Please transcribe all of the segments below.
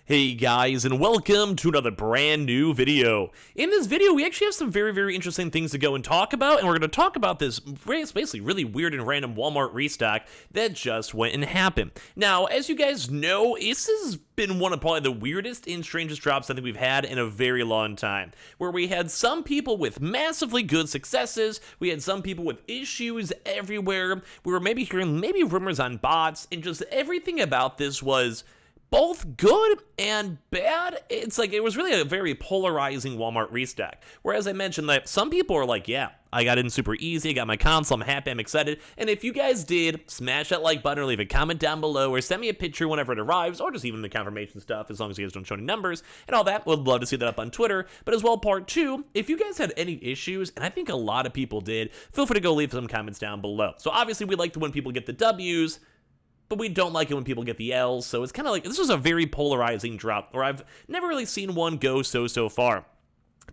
Hey guys, and welcome to another brand new video. In this video, we actually have some very interesting things to go and talk about, and we're going to talk about this basically really weird and random Walmart restock that just went and happened. Now, as you guys know, this has been one of probably the weirdest and strangest drops I think we've had in a very long time, where we had some people with massively good successes, we had some people with issues everywhere, we were maybe hearing rumors on bots, and just everything about this was both good and bad. It's like it was really a very polarizing Walmart restock. Whereas I mentioned that some people are like, yeah, I got in super easy, I got my console, I'm happy, I'm excited. And if you guys did, smash that like button or leave a comment down below or send me a picture whenever it arrives, or just even the confirmation stuff as long as you guys don't show any numbers and all that. Would love to see that up on Twitter. But as well, part two, if you guys had any issues, and I think a lot of people did, feel free to go leave some comments down below. So obviously we like to when people get the W's, but we don't like it when people get the L's, so it's kind of like, this was a very polarizing drop, where I've never really seen one go so far.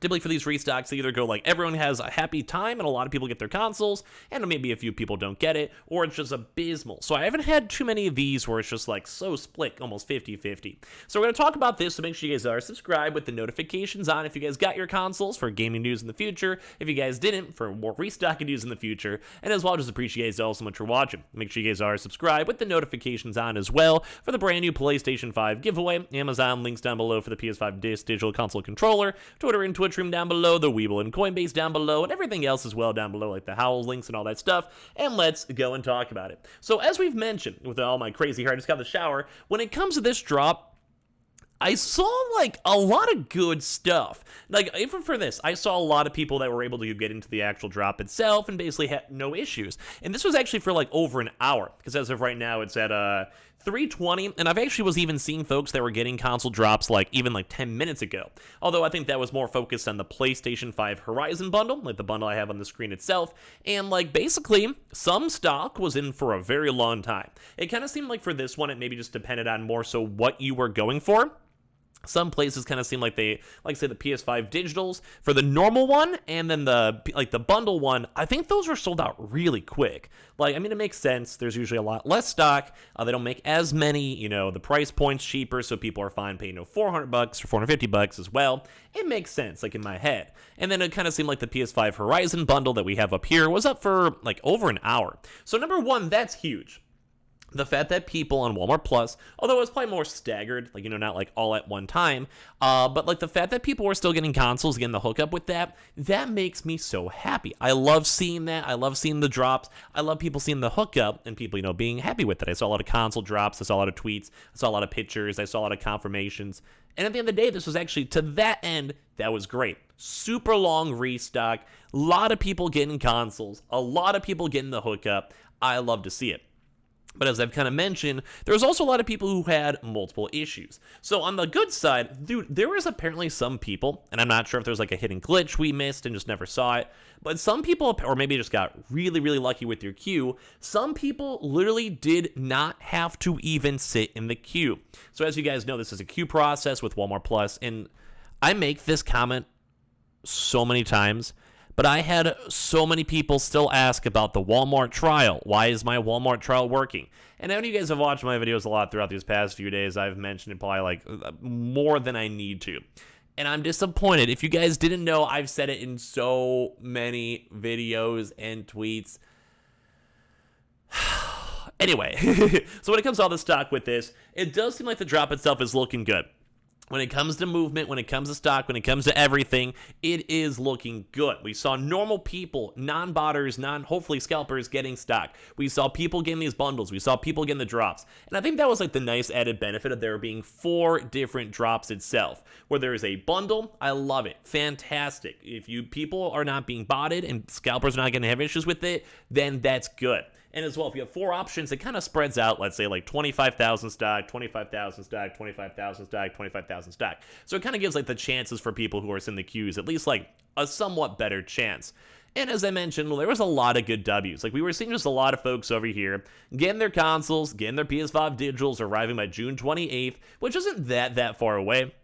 Typically for these restocks, they either go like everyone has a happy time and a lot of people get their consoles, and maybe a few people don't get it, or it's just abysmal. So I haven't had too many of these where it's just like so split, almost 50-50. So we're going to talk about this, so make sure you guys are subscribed with the notifications on if you guys got your consoles for gaming news in the future, if you guys didn't, for more restocking news in the future, and as well, just appreciate you guys all so much for watching. Make sure you guys are subscribed with the notifications on as well for the brand new PlayStation 5 giveaway. Amazon links down below for the PS5 Digital Console Controller, Twitter and Twitch room down below, the Weeble and Coinbase down below, and everything else as well down below, like the Howl links and all that stuff, and let's go and talk about it. So as we've mentioned, with all my crazy hair, I just got the shower, when it comes to this drop, I saw like a lot of good stuff. Like even for this, I saw a lot of people that were able to get into the actual drop itself and basically had no issues. And this was actually for like over an hour, because as of right now, it's at 3:20, and I've actually was even seeing folks that were getting console drops like even like 10 minutes ago. Although I think that was more focused on the PlayStation 5 Horizon bundle, like the bundle I have on the screen itself, and like basically some stock was in for a very long time. It kind of seemed like for this one, it maybe just depended on more so what you were going for. Some places kind of seem like they, like say the PS5 digitals for the normal one, and then the bundle one, I think those were sold out really quick. Like, I mean, it makes sense. There's usually a lot less stock. They don't make as many, you know, the price point's cheaper, so people are fine paying, $400 or $450 as well. It makes sense, like in my head. And then it kind of seemed like the PS5 Horizon bundle that we have up here was up for like over an hour. So number one, that's huge. The fact that people on Walmart Plus, although it was probably more staggered, like, you know, not like all at one time, but like the fact that people were still getting consoles, getting the hookup with that makes me so happy. I love seeing that. I love seeing the drops. I love people seeing the hookup and people, you know, being happy with it. I saw a lot of console drops. I saw a lot of tweets. I saw a lot of pictures. I saw a lot of confirmations. And at the end of the day, this was actually, to that end, that was great. Super long restock. A lot of people getting consoles. A lot of people getting the hookup. I love to see it. But as I've kind of mentioned, there was also a lot of people who had multiple issues. So on the good side, dude, there was apparently some people, and I'm not sure if there's like a hidden glitch we missed and just never saw it, but some people, or maybe just got really lucky with your queue, some people literally did not have to even sit in the queue. So as you guys know, this is a queue process with Walmart Plus, and I make this comment so many times, but I had so many people still ask about the Walmart trial. Why is my Walmart trial working? And I know you guys have watched my videos a lot throughout these past few days. I've mentioned it probably like more than I need to. And I'm disappointed. If you guys didn't know, I've said it in so many videos and tweets. Anyway, so when it comes to all the stock with this, it does seem like the drop itself is looking good. When it comes to movement, when it comes to stock, when it comes to everything, it is looking good. We saw normal people, non-botters, hopefully scalpers getting stock. We saw people getting these bundles. We saw people getting the drops. And I think that was like the nice added benefit of there being 4 different drops itself. Where there is a bundle, I love it. Fantastic. If you people are not being botted and scalpers are not going to have issues with it, then that's good. And as well, if you have 4 options, it kind of spreads out, let's say like 25,000 stock, 25,000 stock, 25,000 stock, 25,000 stock. So it kind of gives like the chances for people who are in the queues, at least like a somewhat better chance. And as I mentioned, well, there was a lot of good W's. Like we were seeing just a lot of folks over here getting their consoles, getting their PS5 digitals, arriving by June 28th, which isn't that far away.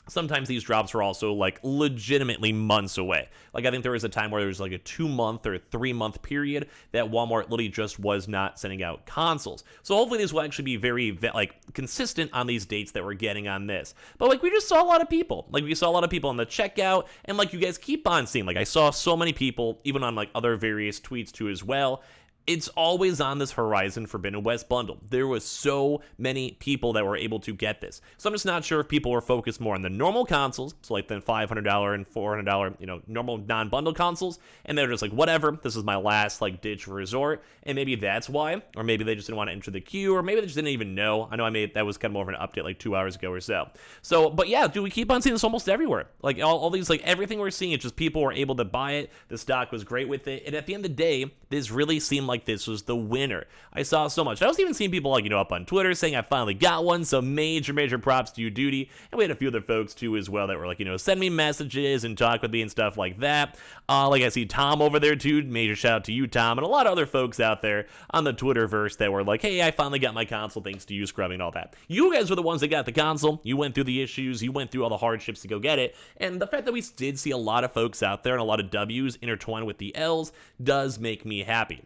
sometimes these drops are also like legitimately months away. Like I think there was a time where there was like a 2-month or 3-month period that Walmart literally just was not sending out consoles. So hopefully this will actually be very like consistent on these dates that we're getting on this. But like we just saw a lot of people. Like we saw a lot of people on the checkout, and like you guys keep on seeing, like I saw so many people even on like other various tweets too as well. It's always on this Horizon Forbidden West bundle. There was so many people that were able to get this. So I'm just not sure if people were focused more on the normal consoles, so like the $500 and $400, normal non-bundle consoles, and they're just like, whatever, this is my last like ditch resort, and maybe that's why, or maybe they just didn't want to enter the queue, or maybe they just didn't even know. I know that was kind of more of an update like 2 hours ago or so. So, but yeah, dude, we keep on seeing this almost everywhere. Like all these, like everything we're seeing, it's just people were able to buy it. The stock was great with it, and at the end of the day, this really seemed like this was the winner. I saw so much. I was even seeing people like, up on Twitter saying I finally got one, so major props to you, Duty. And we had a few other folks too as well that were like, send me messages and talk with me and stuff like that. Like I see Tom over there too. Major shout out to you, Tom, and a lot of other folks out there on the Twitterverse that were like, hey, I finally got my console thanks to you scrubbing and all that. You guys were the ones that got the console. You went through the issues. You went through all the hardships to go get it. And the fact that we did see a lot of folks out there and a lot of W's intertwined with the L's does make me happy.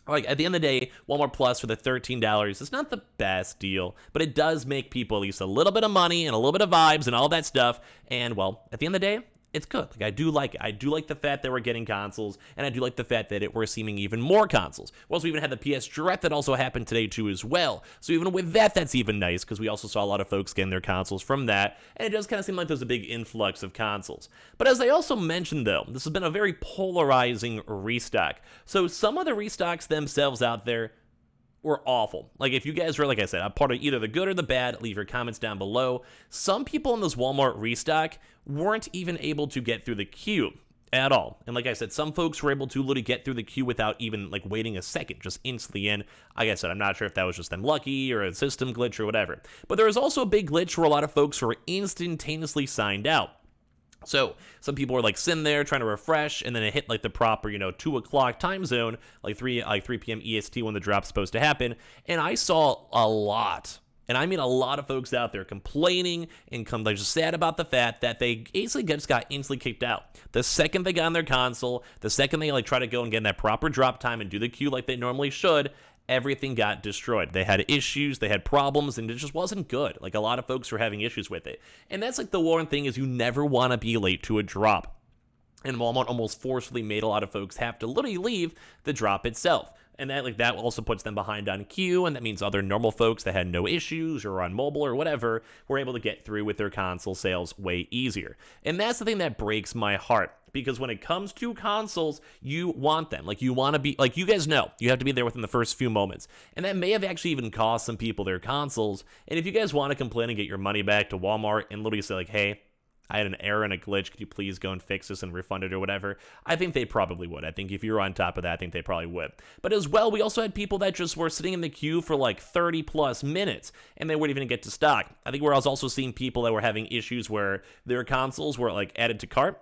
Like, at the end of the day, Walmart Plus for the $13 is not the best deal, but it does make people at least a little bit of money and a little bit of vibes and all that stuff. And, well, at the end of the day, it's good. Like, I do like it. I do like the fact that we're getting consoles, and I do like the fact that we're seeming even more consoles. We also even had the PS Direct that also happened today, too, as well. So even with that, that's even nice, because we also saw a lot of folks getting their consoles from that, and it does kind of seem like there's a big influx of consoles. But as I also mentioned, though, this has been a very polarizing restock. So some of the restocks themselves out there were awful. Like, if you guys were, like I said, a part of either the good or the bad, leave your comments down below. Some people in this Walmart restock weren't even able to get through the queue at all. And like I said, some folks were able to literally get through the queue without even like waiting a second, just instantly in. Like I said, I'm not sure if that was just them lucky or a system glitch or whatever. But there was also a big glitch where a lot of folks were instantaneously signed out. So some people were like sitting there trying to refresh, and then it hit like the proper 2 o'clock time zone, like 3 p.m. EST when the drop's supposed to happen. And I saw a lot, and I mean a lot of folks out there complaining and like just sad about the fact that they basically just got instantly kicked out. The second they got on their console, the second they like try to go and get in that proper drop time and do the queue like they normally should, everything got destroyed. They had issues, they had problems, and it just wasn't good. Like, a lot of folks were having issues with it. And that's like the one thing, is you never want to be late to a drop. And Walmart almost forcefully made a lot of folks have to literally leave the drop itself. And that also puts them behind on queue, and that means other normal folks that had no issues or on mobile or whatever were able to get through with their console sales way easier. And that's the thing that breaks my heart, because when it comes to consoles, you want them. Like, you want to be, like, you guys know, you have to be there within the first few moments. And that may have actually even cost some people their consoles. And if you guys want to complain and get your money back to Walmart and literally say like, hey, I had an error and a glitch, could you please go and fix this and refund it or whatever? I think they probably would. I think if you're on top of that, I think they probably would. But as well, we also had people that just were sitting in the queue for like 30 plus minutes, and they weren't even get to stock. I think we're also seeing people that were having issues where their consoles were like added to cart.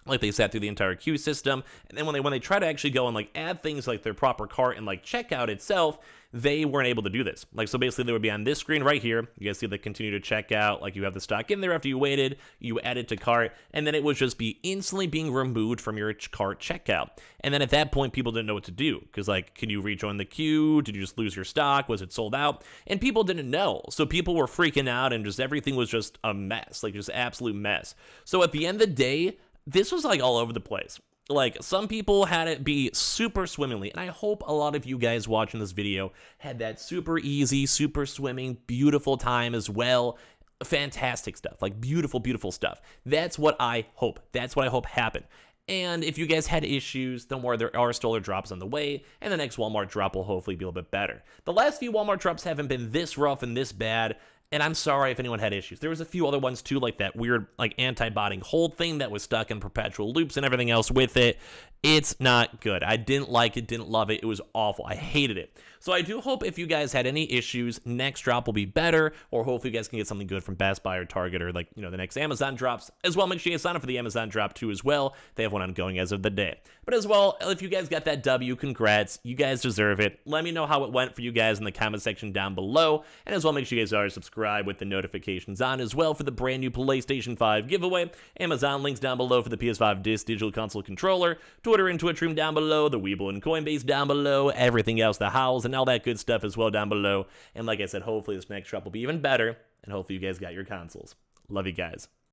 Like, they sat through the entire queue system, and then when they try to actually go and like add things like their proper cart and like checkout itself, they weren't able to do this. Like, so basically they would be on this screen right here. You guys see the continue to check out, like you have the stock in there after you waited, you add it to cart, and then it would just be instantly being removed from your cart checkout. And then at that point, people didn't know what to do, because like, can you rejoin the queue? Did you just lose your stock? Was it sold out? And people didn't know. So people were freaking out, and just everything was just a mess, like just absolute mess. So at the end of the day, this was like all over the place. Like, some people had it be super swimmingly, and I hope a lot of you guys watching this video had that super easy, super swimming, beautiful time as well. Fantastic stuff, like beautiful stuff. That's what I hope. That's what I hope happened. And if you guys had issues, don't worry, there are still drops on the way, and the next Walmart drop will hopefully be a little bit better. The last few Walmart drops haven't been this rough and this bad, and I'm sorry if anyone had issues. There was a few other ones too, like that weird like anti-botting hold thing that was stuck in perpetual loops and everything else with it. It's not good. I didn't like it, didn't love it. It was awful. I hated it. So I do hope if you guys had any issues, next drop will be better, or hopefully you guys can get something good from Best Buy or Target, or like, the next Amazon drops. As well, make sure you sign up for the Amazon drop too as well. They have one ongoing as of the day. But as well, if you guys got that W, congrats. You guys deserve it. Let me know how it went for you guys in the comment section down below. And as well, make sure you guys are subscribed subscribe with the notifications on as well for the brand new PlayStation 5 giveaway. Amazon links down below for the PS5 Digital Console Controller, Twitter and Twitch room down below, the Weeble and Coinbase down below, everything else, the howls and all that good stuff as well down below. And like I said, hopefully this next drop will be even better, and hopefully you guys got your consoles. Love you guys.